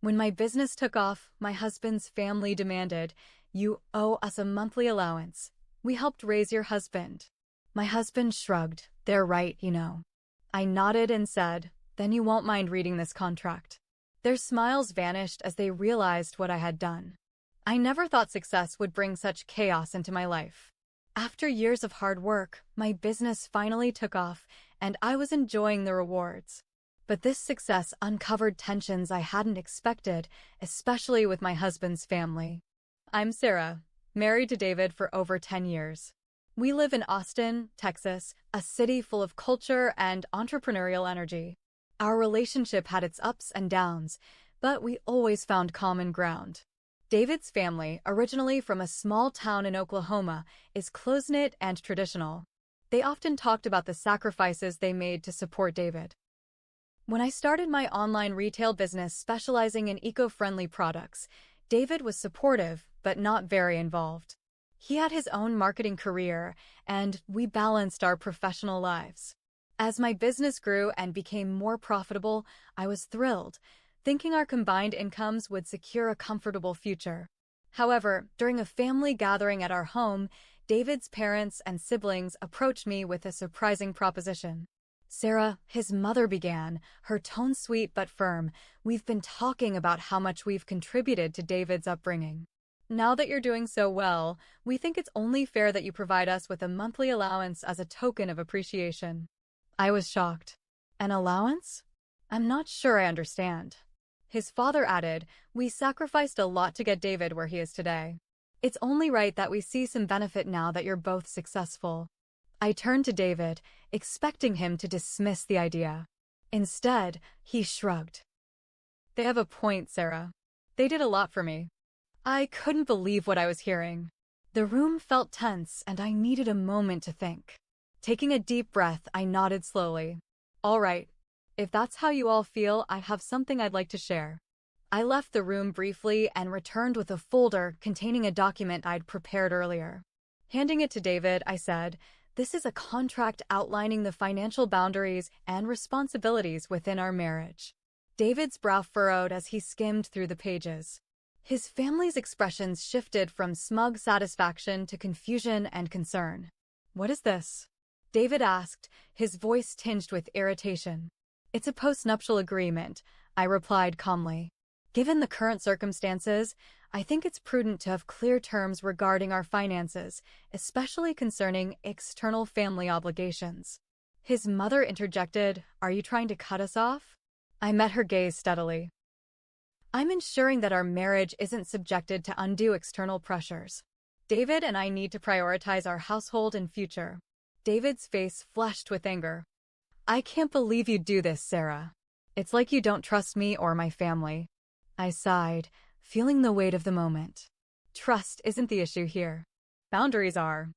When my business took off, my husband's family demanded, "You owe us a monthly allowance. We helped raise your husband." My husband shrugged. "They're right, you know." I nodded and said, "Then you won't mind reading this contract." Their smiles vanished as they realized what I had done. I never thought success would bring such chaos into my life. After years of hard work, my business finally took off, and I was enjoying the rewards. But this success uncovered tensions I hadn't expected, especially with my husband's family. I'm Sarah, married to David for over 10 years. We live in Austin, Texas, a city full of culture and entrepreneurial energy. Our relationship had its ups and downs, but we always found common ground. David's family, originally from a small town in Oklahoma, is close-knit and traditional. They often talked about the sacrifices they made to support David. When I started my online retail business specializing in eco-friendly products, David was supportive, but not very involved. He had his own marketing career, and we balanced our professional lives. As my business grew and became more profitable, I was thrilled, thinking our combined incomes would secure a comfortable future. However, during a family gathering at our home, David's parents and siblings approached me with a surprising proposition. "Sarah," his mother began, her tone sweet but firm, "we've been talking about how much we've contributed to David's upbringing. Now that you're doing so well, we think it's only fair that you provide us with a monthly allowance as a token of appreciation." I was shocked. "An allowance? I'm not sure I understand." His father added, "We sacrificed a lot to get David where he is today. It's only right that we see some benefit now that you're both successful." I turned to David, expecting him to dismiss the idea. Instead, he shrugged. "They have a point, Sarah. They did a lot for me." I couldn't believe what I was hearing. The room felt tense, and I needed a moment to think. Taking a deep breath, I nodded slowly. "All right. If that's how you all feel, I have something I'd like to share." I left the room briefly and returned with a folder containing a document I'd prepared earlier. Handing it to David, I said, "This is a contract outlining the financial boundaries and responsibilities within our marriage." David's brow furrowed as he skimmed through the pages. His family's expressions shifted from smug satisfaction to confusion and concern. "What is this?" David asked, his voice tinged with irritation. "It's a postnuptial agreement," I replied calmly. "Given the current circumstances, I think it's prudent to have clear terms regarding our finances, especially concerning external family obligations." His mother interjected, "Are you trying to cut us off?" I met her gaze steadily. "I'm ensuring that our marriage isn't subjected to undue external pressures. David and I need to prioritize our household and future." David's face flushed with anger. "I can't believe you'd do this, Sarah. It's like you don't trust me or my family." I sighed, feeling the weight of the moment. Trust isn't the issue here. Boundaries are.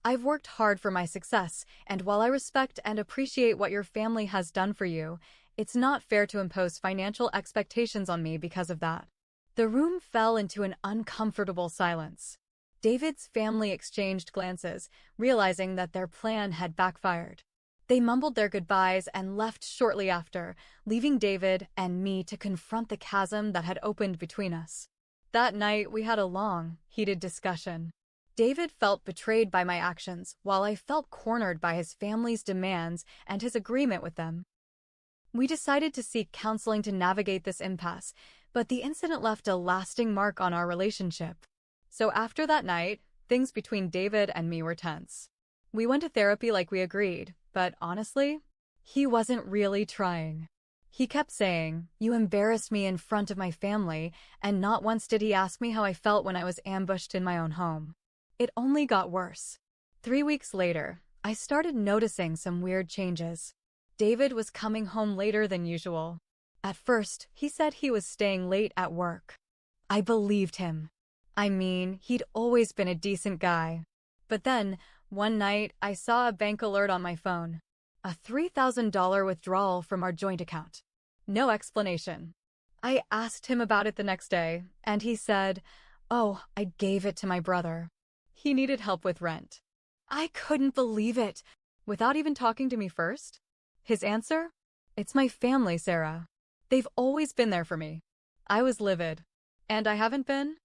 I've worked hard for my success, and while I respect and appreciate what your family has done for you, it's not fair to impose financial expectations on me because of that. The room fell into an uncomfortable silence. David's family exchanged glances, realizing that their plan had backfired. They mumbled their goodbyes and left shortly after, leaving David and me to confront the chasm that had opened between us. That night, we had a long, heated discussion. David felt betrayed by my actions, while I felt cornered by his family's demands and his agreement with them. We decided to seek counseling to navigate this impasse, but the incident left a lasting mark on our relationship. So after that night, things between David and me were tense. We went to therapy like we agreed, but honestly, he wasn't really trying. He kept saying, "You embarrassed me in front of my family," and not once did he ask me how I felt when I was ambushed in my own home. It only got worse. 3 weeks later, I started noticing some weird changes. David was coming home later than usual. At first, he said he was staying late at work. I believed him. I mean, he'd always been a decent guy. But then, one night, I saw a bank alert on my phone. A $3,000 withdrawal from our joint account. No explanation. I asked him about it the next day, and he said, "Oh, I gave it to my brother. He needed help with rent." I couldn't believe it, without even talking to me first. His answer? "It's my family, Sarah. They've always been there for me. I was livid. And I haven't been?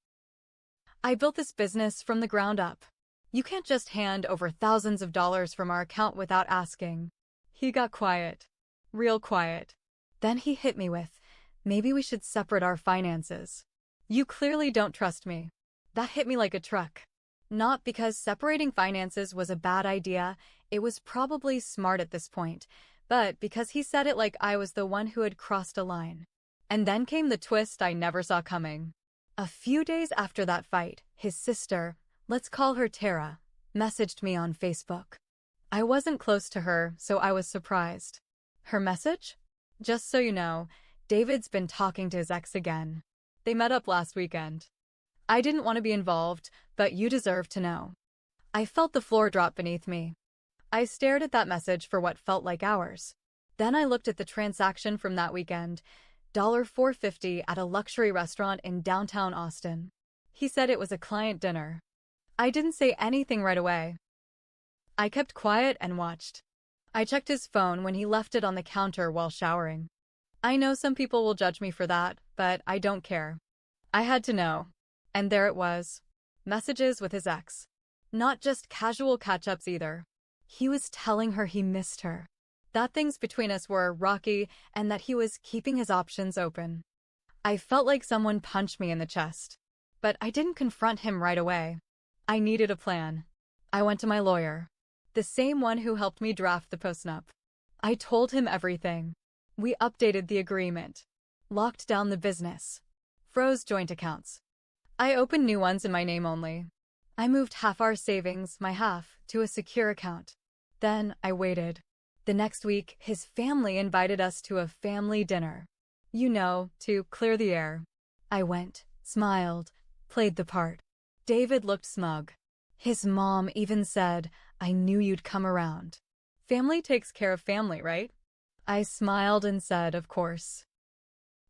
I built this business from the ground up. You can't just hand over thousands of dollars from our account without asking. He got quiet. Real quiet. Then he hit me with, maybe we should separate our finances. You clearly don't trust me. That hit me like a truck. Not because separating finances was a bad idea, it was probably smart at this point, but because he said it like I was the one who had crossed a line. And then came the twist I never saw coming. A few days after that fight, his sister, let's call her Tara, messaged me on Facebook. I wasn't close to her, so I was surprised. Her message? Just so you know, David's been talking to his ex again. They met up last weekend. I didn't want to be involved, but you deserve to know. I felt the floor drop beneath me. I stared at that message for what felt like hours. Then I looked at the transaction from that weekend, $4.50 at a luxury restaurant in downtown Austin. He said it was a client dinner. I didn't say anything right away. I kept quiet and watched. I checked his phone when he left it on the counter while showering. I know some people will judge me for that, but I don't care. I had to know. And there it was. Messages with his ex. Not just casual catch-ups either. He was telling her he missed her. That things between us were rocky and that he was keeping his options open. I felt like someone punched me in the chest. But I didn't confront him right away. I needed a plan. I went to my lawyer. The same one who helped me draft the postnup. I told him everything. We updated the agreement. Locked down the business. Froze joint accounts. I opened new ones in my name only. I moved half our savings, my half, to a secure account. Then I waited. The next week, his family invited us to a family dinner. You know, to clear the air. I went, smiled, played the part. David looked smug. His mom even said, I knew you'd come around. Family takes care of family, right? I smiled and said, of course.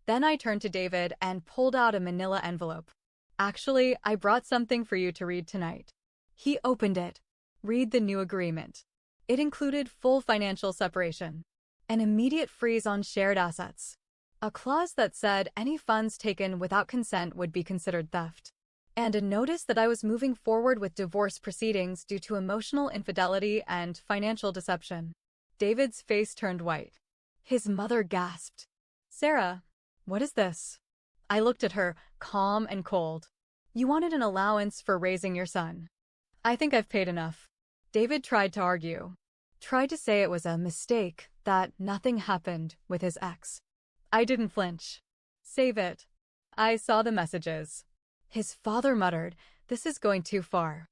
Then I turned to David and pulled out a manila envelope. Actually, I brought something for you to read tonight. He opened it. Read the new agreement. It included full financial separation, an immediate freeze on shared assets, a clause that said any funds taken without consent would be considered theft, and a notice that I was moving forward with divorce proceedings due to emotional infidelity and financial deception. David's face turned white. His mother gasped. Sarah, what is this? I looked at her, calm and cold. You wanted an allowance for raising your son. I think I've paid enough. David tried to argue. Tried to say it was a mistake, that nothing happened with his ex. I didn't flinch. Save it. I saw the messages. His father muttered, this is going too far.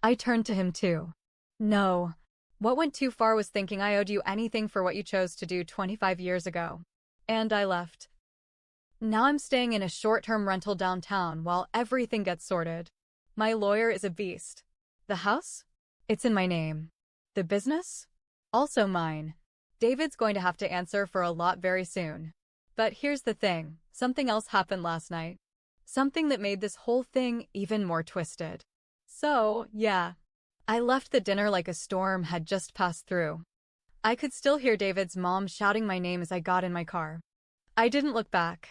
I turned to him too. No. What went too far was thinking I owed you anything for what you chose to do 25 years ago. And I left. Now I'm staying in a short-term rental downtown while everything gets sorted. My lawyer is a beast. The house? It's in my name. The business? Also mine. David's going to have to answer for a lot very soon. But here's the thing, something else happened last night. Something that made this whole thing even more twisted. So, yeah. I left the dinner like a storm had just passed through. I could still hear David's mom shouting my name as I got in my car. I didn't look back.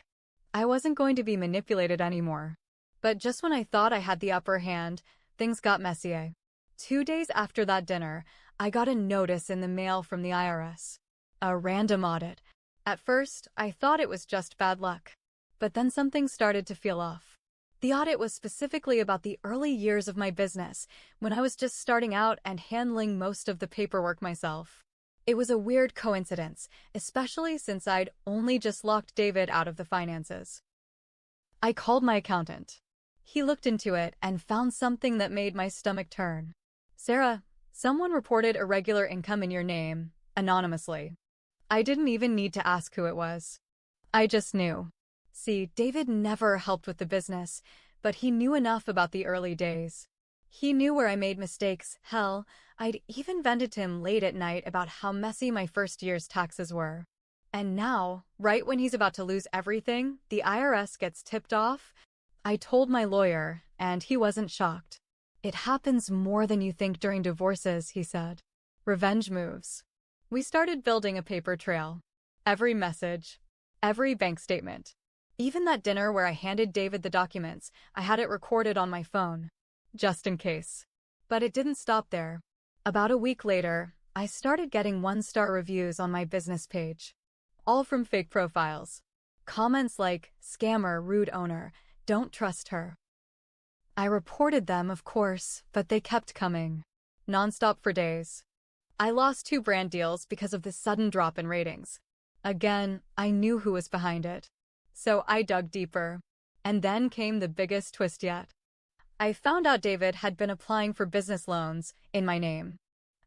I wasn't going to be manipulated anymore. But just when I thought I had the upper hand, things got messy. 2 days after that dinner, I got a notice in the mail from the IRS. A random audit. At first, I thought it was just bad luck. But then something started to feel off. The audit was specifically about the early years of my business, when I was just starting out and handling most of the paperwork myself. It was a weird coincidence, especially since I'd only just locked David out of the finances. I called my accountant. He looked into it and found something that made my stomach turn. Sarah, someone reported irregular income in your name, anonymously. I didn't even need to ask who it was. I just knew. See, David never helped with the business, but he knew enough about the early days. He knew where I made mistakes. Hell, I'd even vented to him late at night about how messy my first year's taxes were. And now, right when he's about to lose everything, the IRS gets tipped off. I told my lawyer, and he wasn't shocked. It happens more than you think during divorces, he said. Revenge moves. We started building a paper trail. Every message, every bank statement, Even that dinner where I handed David the documents, I had it recorded on my phone, just in case. But it didn't stop there. About a week later, I started getting one-star reviews on my business page, all from fake profiles. Comments like, "Scammer, rude owner, don't trust her." I reported them, of course, but they kept coming, nonstop for days. I lost 2 brand deals because of the sudden drop in ratings. Again, I knew who was behind it. So I dug deeper. And then came the biggest twist yet. I found out David had been applying for business loans in my name.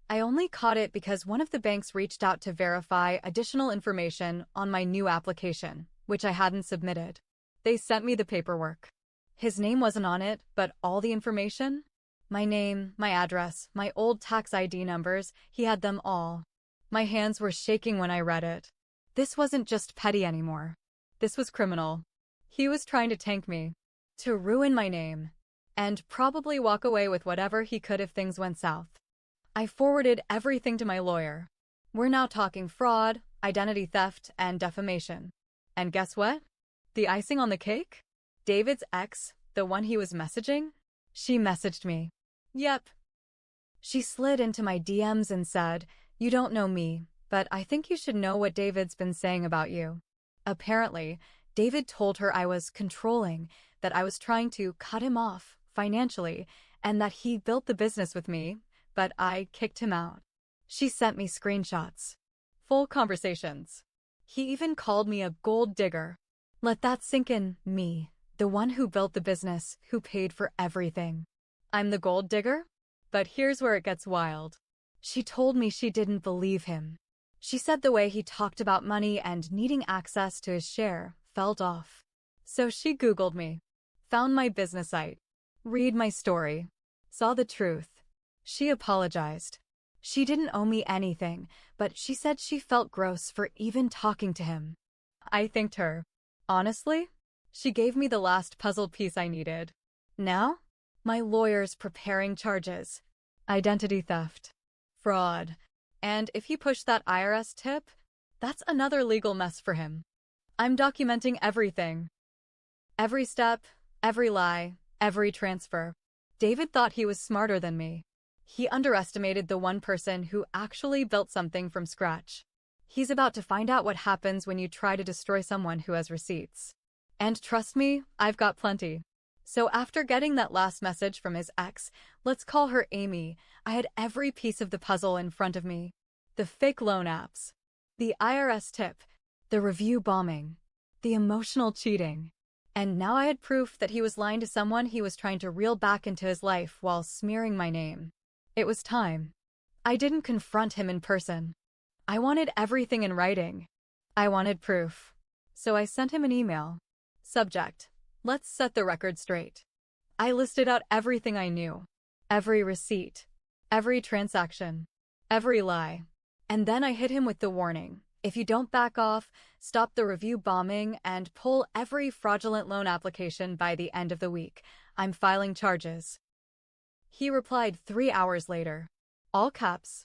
I only caught it because one of the banks reached out to verify additional information on my new application, which I hadn't submitted. They sent me the paperwork. His name wasn't on it, but all the information? My name, my address, my old tax ID numbers, he had them all. My hands were shaking when I read it. This wasn't just petty anymore. This was criminal. He was trying to tank me, to ruin my name, and probably walk away with whatever he could if things went south. I forwarded everything to my lawyer. We're now talking fraud, identity theft, and defamation. And guess what? The icing on the cake? David's ex, the one he was messaging? She messaged me. Yep. She slid into my DMs and said, "You don't know me, but I think you should know what David's been saying about you." Apparently, David told her I was controlling, that I was trying to cut him off financially, and that he built the business with me, but I kicked him out. She sent me screenshots. Full conversations. He even called me a gold digger. Let that sink in, me, the one who built the business, who paid for everything. I'm the gold digger? But here's where it gets wild. She told me she didn't believe him. She said the way he talked about money and needing access to his share felt off. So she Googled me, found my business site, read my story, saw the truth. She apologized. She didn't owe me anything, but she said she felt gross for even talking to him. I thanked her. Honestly, she gave me the last puzzle piece I needed. Now, my lawyer's preparing charges. Identity theft. Fraud. And if he pushed that IRS tip, that's another legal mess for him. I'm documenting everything. Every step, every lie, every transfer. David thought he was smarter than me. He underestimated the one person who actually built something from scratch. He's about to find out what happens when you try to destroy someone who has receipts. And trust me, I've got plenty. So after getting that last message from his ex, let's call her Amy, I had every piece of the puzzle in front of me. The fake loan apps, the IRS tip, the review bombing, the emotional cheating. And now I had proof that he was lying to someone he was trying to reel back into his life while smearing my name. It was time. I didn't confront him in person. I wanted everything in writing. I wanted proof. So I sent him an email. Subject: let's set the record straight. I listed out everything I knew. Every receipt. Every transaction. Every lie. And then I hit him with the warning: if you don't back off, stop the review bombing, and pull every fraudulent loan application by the end of the week, I'm filing charges. He replied 3 hours later. All caps.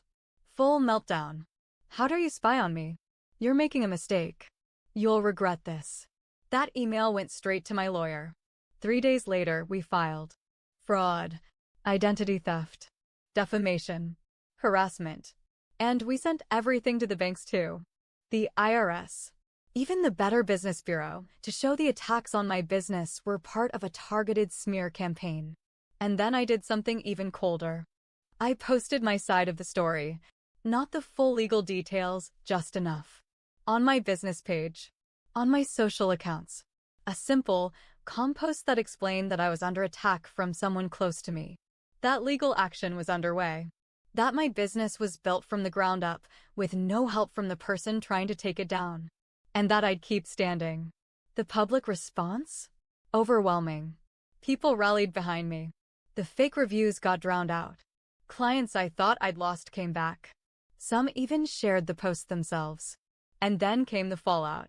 Full meltdown. How dare you spy on me? You're making a mistake. You'll regret this. That email went straight to my lawyer. 3 days later, we filed. Fraud. Identity theft. Defamation. Harassment. And we sent everything to the banks too. The IRS. Even the Better Business Bureau, to show the attacks on my business were part of a targeted smear campaign. And then I did something even colder. I posted my side of the story. Not the full legal details, just enough. On my business page. On my social accounts. A simple, calm post that explained that I was under attack from someone close to me. That legal action was underway. That my business was built from the ground up, with no help from the person trying to take it down. And that I'd keep standing. The public response? Overwhelming. People rallied behind me. The fake reviews got drowned out. Clients I thought I'd lost came back. Some even shared the post themselves. And then came the fallout.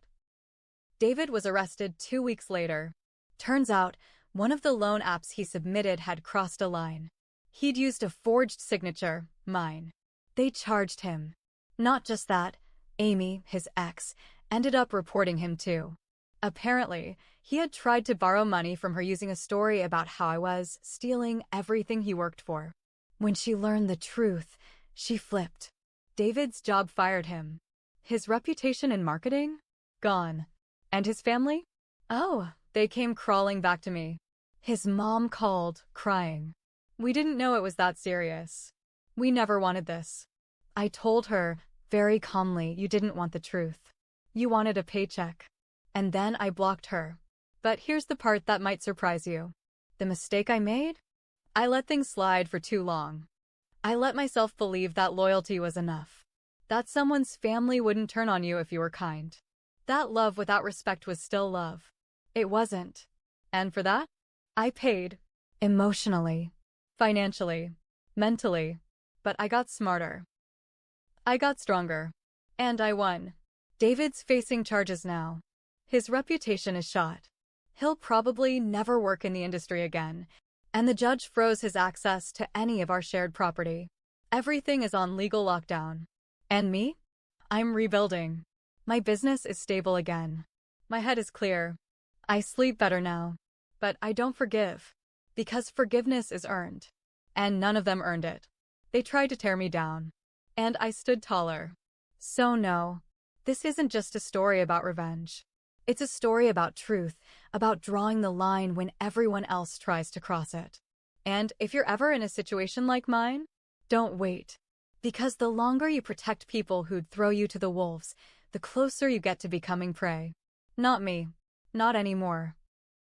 David was arrested 2 weeks later. Turns out, one of the loan apps he submitted had crossed a line. He'd used a forged signature, mine. They charged him. Not just that, Amy, his ex, ended up reporting him too. Apparently, he had tried to borrow money from her using a story about how I was stealing everything he worked for. When she learned the truth, she flipped. David's job fired him. His reputation in marketing? Gone. And his family? Oh, they came crawling back to me. His mom called, crying. We didn't know it was that serious. We never wanted this. I told her, very calmly, you didn't want the truth. You wanted a paycheck. And then I blocked her. But here's the part that might surprise you. The mistake I made? I let things slide for too long. I let myself believe that loyalty was enough. That someone's family wouldn't turn on you if you were kind. That love without respect was still love. It wasn't. And for that, I paid. Emotionally, financially, mentally. But I got smarter. I got stronger. And I won. David's facing charges now. His reputation is shot. He'll probably never work in the industry again, and the judge froze his access to any of our shared property. Everything is on legal lockdown. And me? I'm rebuilding. My business is stable again. My head is clear. I sleep better now. But I don't forgive. Because forgiveness is earned. And none of them earned it. They tried to tear me down. And I stood taller. So no, this isn't just a story about revenge. It's a story about truth, about drawing the line when everyone else tries to cross it. And if you're ever in a situation like mine, don't wait. Because the longer you protect people who'd throw you to the wolves, the closer you get to becoming prey. Not me. Not anymore.